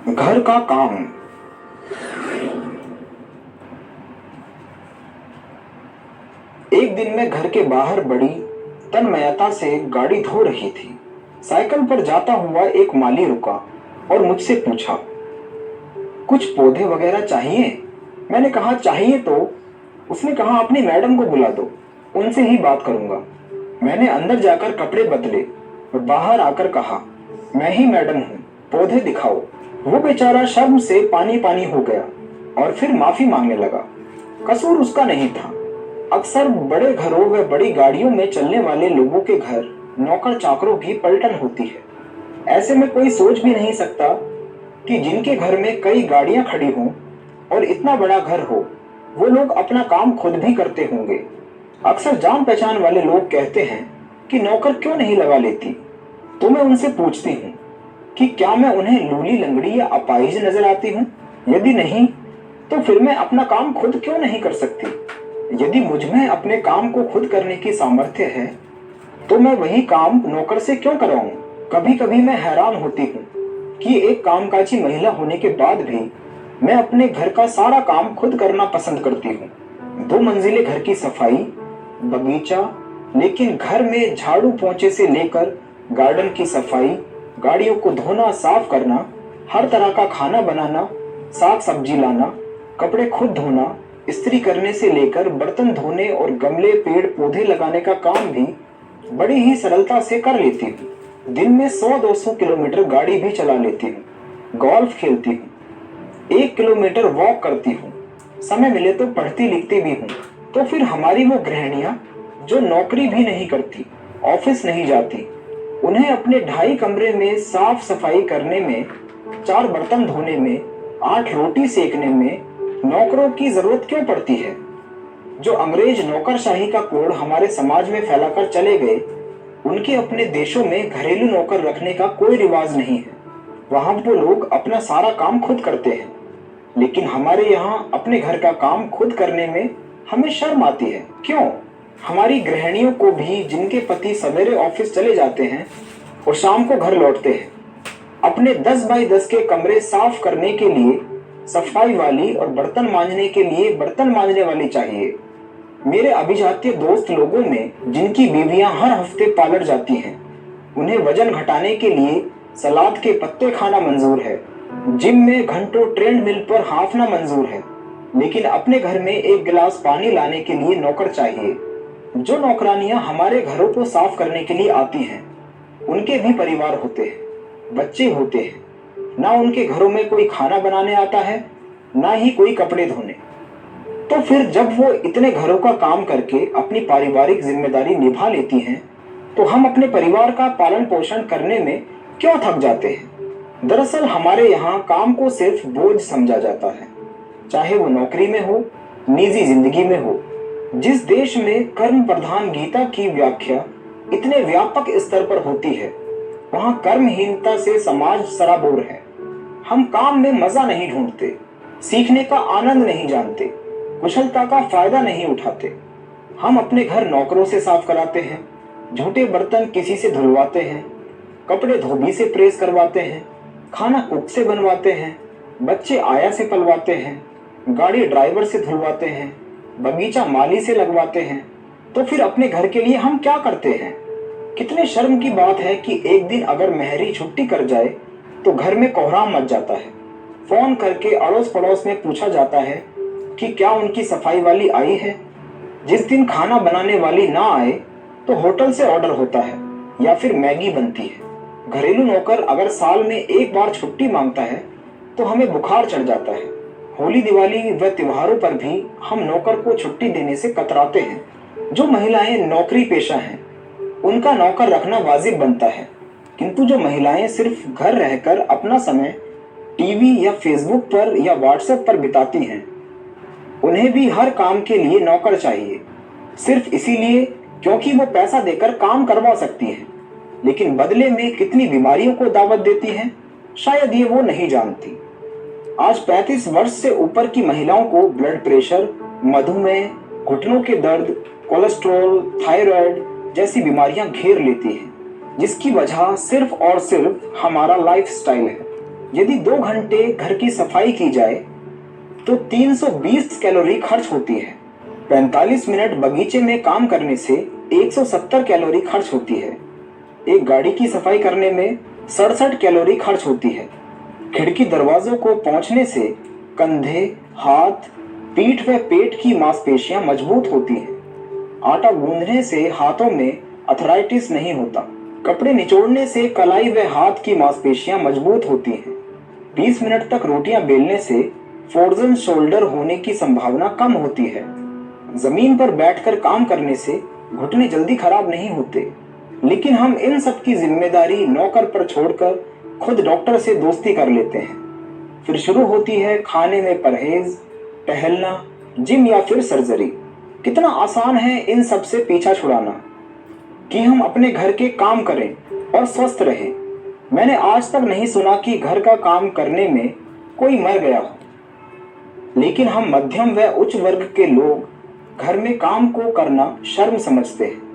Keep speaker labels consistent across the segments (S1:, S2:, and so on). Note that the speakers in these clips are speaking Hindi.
S1: घर का काम। एक दिन मैं घर के बाहर बड़ी तन्मयता से गाड़ी धो रही थी। साइकिल पर जाता हुआ एक माली रुका और मुझसे पूछा, कुछ पौधे वगैरह चाहिए? मैंने कहा चाहिए तो। उसने कहा अपनी मैडम को बुला दो, उनसे ही बात करूंगा। मैंने अंदर जाकर कपड़े बदले और बाहर आकर कहा, मैं ही मैडम हूँ, पौधे दिखाओ। वो बेचारा शर्म से पानी पानी हो गया और फिर माफी मांगने लगा। कसूर उसका नहीं था। अक्सर बड़े घरों व बड़ी गाड़ियों में चलने वाले लोगों के घर नौकर चाकरों की पलटन होती है। ऐसे में कोई सोच भी नहीं सकता कि जिनके घर में कई गाड़ियां खड़ी हों और इतना बड़ा घर हो, वो लोग अपना काम खुद भी करते होंगे। अक्सर जान पहचान वाले लोग कहते हैं कि नौकर क्यों नहीं लगा लेती, तो मैं उनसे पूछती हूँ कि क्या मैं उन्हें लूली लंगड़ी या अपाहिज नजर आती हूँ? यदि नहीं, तो फिर मैं अपना काम खुद क्यों नहीं कर सकती? यदि मुझ में अपने काम को खुद करने की सामर्थ्य है, तो मैं वही काम नौकर से क्यों कराऊं? कभी कभी मैं हैरान होती हूँ कि एक कामकाजी महिला होने के बाद भी मैं अपने घर का सारा काम खुद करना पसंद करती हूँ। 2 मंजिले घर की सफाई, बगीचा, लेकिन घर में झाड़ू पोंछे से लेकर गार्डन की सफाई, गाड़ियों को धोना साफ करना, हर तरह का खाना बनाना, साग सब्जी लाना, कपड़े खुद धोना, इस्त्री करने से लेकर बर्तन धोने और गमले पेड़ पौधे लगाने का काम भी बड़ी ही सरलता से कर लेती हूँ। दिन में 100-200 किलोमीटर गाड़ी भी चला लेती हूँ, गोल्फ खेलती हूँ, 1 किलोमीटर वॉक करती हूँ, समय मिले तो पढ़ती लिखती भी हूँ। तो फिर हमारी वो गृहिणियां जो नौकरी भी नहीं करती, ऑफिस नहीं जाती, उन्हें अपने 2.5 कमरे में साफ सफाई करने में, 4 बर्तन धोने में, 8 रोटी सेकने में नौकरों की जरूरत क्यों पड़ती है? जो अंग्रेज नौकरशाही का कोड हमारे समाज में फैलाकर चले गए, उनके अपने देशों में घरेलू नौकर रखने का कोई रिवाज नहीं है। वहां वो लोग अपना सारा काम खुद करते हैं, लेकिन हमारे यहाँ अपने घर का काम खुद करने में हमें शर्म आती है। क्यों? हमारी गृहिणियों को भी, जिनके पति सवेरे ऑफिस चले जाते हैं और शाम को घर लौटते हैं, अपने 10 बाई 10 के कमरे साफ करने के लिए सफाई वाली और बर्तन मांजने के लिए बर्तन मांजने वाली चाहिए। मेरे अभिजात्य दोस्त लोगों में जिनकी बीवियां हर हफ्ते पार्लर जाती हैं, उन्हें वजन घटाने के लिए सलाद के पत्ते खाना मंजूर है, जिम में घंटों ट्रेडमिल पर हांफना मंजूर है, लेकिन अपने घर में 1 गिलास पानी लाने के लिए नौकर चाहिए। जो नौकरानियां हमारे घरों को साफ करने के लिए आती हैं, उनके भी परिवार होते हैं, बच्चे होते हैं। ना उनके घरों में कोई खाना बनाने आता है, ना ही कोई कपड़े धोने। तो फिर जब वो इतने घरों का काम करके अपनी पारिवारिक जिम्मेदारी निभा लेती हैं, तो हम अपने परिवार का पालन पोषण करने में क्यों थक जाते हैं? दरअसल हमारे यहाँ काम को सिर्फ बोझ समझा जाता है, चाहे वो नौकरी में हो, निजी जिंदगी में हो। जिस देश में कर्म प्रधान गीता की व्याख्या इतने व्यापक स्तर पर होती है, वहां कर्महीनता से समाज सराबोर है। हम काम में मजा नहीं ढूंढते, सीखने का आनंद नहीं जानते, कुशलता का फायदा नहीं उठाते। हम अपने घर नौकरों से साफ कराते हैं, झूठे बर्तन किसी से धुलवाते हैं, कपड़े धोबी से प्रेस करवाते हैं, खाना कुक से बनवाते हैं, बच्चे आया से पलवाते हैं, गाड़ी ड्राइवर से धुलवाते हैं, बगीचा माली से लगवाते हैं। तो फिर अपने घर के लिए हम क्या करते हैं? कितने शर्म की बात है कि एक दिन अगर मेहरी छुट्टी कर जाए तो घर में कोहराम मच जाता है। फोन करके अड़ोस पड़ोस में पूछा जाता है कि क्या उनकी सफाई वाली आई है। जिस दिन खाना बनाने वाली ना आए तो होटल से ऑर्डर होता है या फिर मैगी बनती है। घरेलू नौकर अगर साल में 1 बार छुट्टी मांगता है तो हमें बुखार चढ़ जाता है। होली दिवाली व त्योहारों पर भी हम नौकर को छुट्टी देने से कतराते हैं। जो महिलाएं नौकरी पेशा हैं, उनका नौकर रखना वाजिब बनता है, किंतु जो महिलाएं सिर्फ घर रहकर अपना समय टीवी या फेसबुक पर या व्हाट्सएप पर बिताती हैं, उन्हें भी हर काम के लिए नौकर चाहिए, सिर्फ इसीलिए क्योंकि वो पैसा देकर काम करवा सकती हैं, लेकिन बदले में कितनी बीमारियों को दावत देती हैं, शायद ये वो नहीं जानती। आज 35 वर्ष से ऊपर की महिलाओं को ब्लड प्रेशर, मधुमेह, घुटनों के दर्द, कोलेस्ट्रॉल, थायराइड जैसी बीमारियां घेर लेती हैं, जिसकी वजह सिर्फ और सिर्फ हमारा लाइफस्टाइल है। यदि 2 घंटे घर की सफाई की जाए तो 320 कैलोरी खर्च होती है। 45 मिनट बगीचे में काम करने से 170 कैलोरी खर्च होती है। एक गाड़ी की सफाई करने में 67 कैलोरी खर्च होती है। खिड़की दरवाजों को पोंछने से कंधे, हाथ, पीठ व पेट की मांसपेशियां मजबूत होती हैं। आटा गूंदने से हाथों में अर्थराइटिस नहीं होता। कपड़े निचोड़ने से कलाई व हाथ की मांसपेशियां मजबूत होती हैं। 20 मिनट तक रोटियां बेलने से फ्रोजन शोल्डर होने की संभावना कम होती है। जमीन पर बैठकर काम करने से घुटने जल्दी खराब नहीं होते। लेकिन हम इन सब की जिम्मेदारी नौकर पर छोड़कर खुद डॉक्टर से दोस्ती कर लेते हैं। फिर शुरू होती है खाने में परहेज, टहलना, जिम या फिर सर्जरी। कितना आसान है इन सब से पीछा छुड़ाना कि हम अपने घर के काम करें और स्वस्थ रहें। मैंने आज तक नहीं सुना कि घर का काम करने में कोई मर गया हो। लेकिन हम मध्यम व उच्च वर्ग के लोग घर में काम को करना शर्म समझते हैं।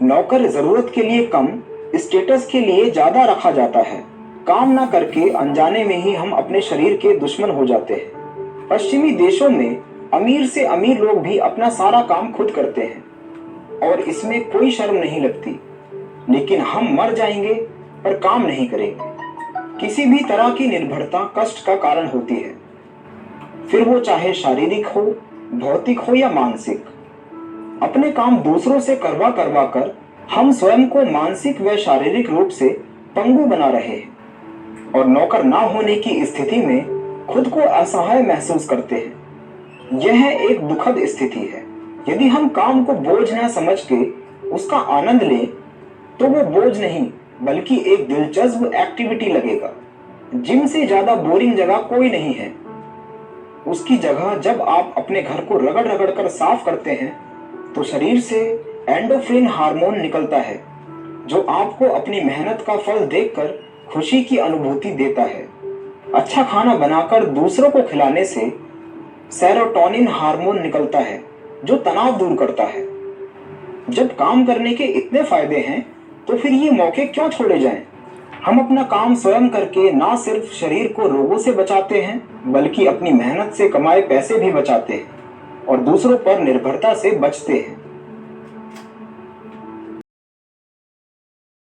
S1: नौकर जरूरत के लिए कम, स्टेटस के लिए ज्यादा रखा जाता है। काम ना करके अनजाने में ही हम अपने शरीर के दुश्मन हो जाते हैं। पश्चिमी देशों में अमीर से अमीर लोग भी अपना सारा काम खुद करते हैं और इसमें कोई शर्म नहीं लगती। लेकिन हम मर जाएंगे पर काम नहीं करेंगे। किसी भी तरह की निर्भरता कष्ट का कारण होती है, फिर वो चाहे शारीरिक हो, भौतिक हो या मानसिक। अपने काम दूसरों से करवा करवा कर हम स्वयं को मानसिक व शारीरिक रूप से पंगु बना रहे हैं और नौकर ना होने की स्थिति में खुद को असहाय महसूस करते हैं। यह एक दुखद स्थिति है। यदि हम काम को बोझ न समझ के उसका आनंद लें तो वो बोझ नहीं बल्कि एक दिलचस्प एक्टिविटी लगेगा। जिम से ज्यादा बोरिंग जगह कोई नहीं है। उसकी जगह जब आप अपने घर को रगड़ रगड़ कर साफ करते हैं तो शरीर से एंडोफ्रिन हार्मोन निकलता है जो आपको अपनी मेहनत का फल देखकर खुशी की अनुभूति देता है। अच्छा खाना बनाकर दूसरों को खिलाने से सेरोटोनिन हार्मोन निकलता है जो तनाव दूर करता है। जब काम करने के इतने फायदे हैं तो फिर ये मौके क्यों छोड़े जाएं? हम अपना काम स्वयं करके ना सिर्फ शरीर को रोगों से बचाते हैं बल्कि अपनी मेहनत से कमाए पैसे भी बचाते हैं और दूसरों पर निर्भरता से बचते हैं।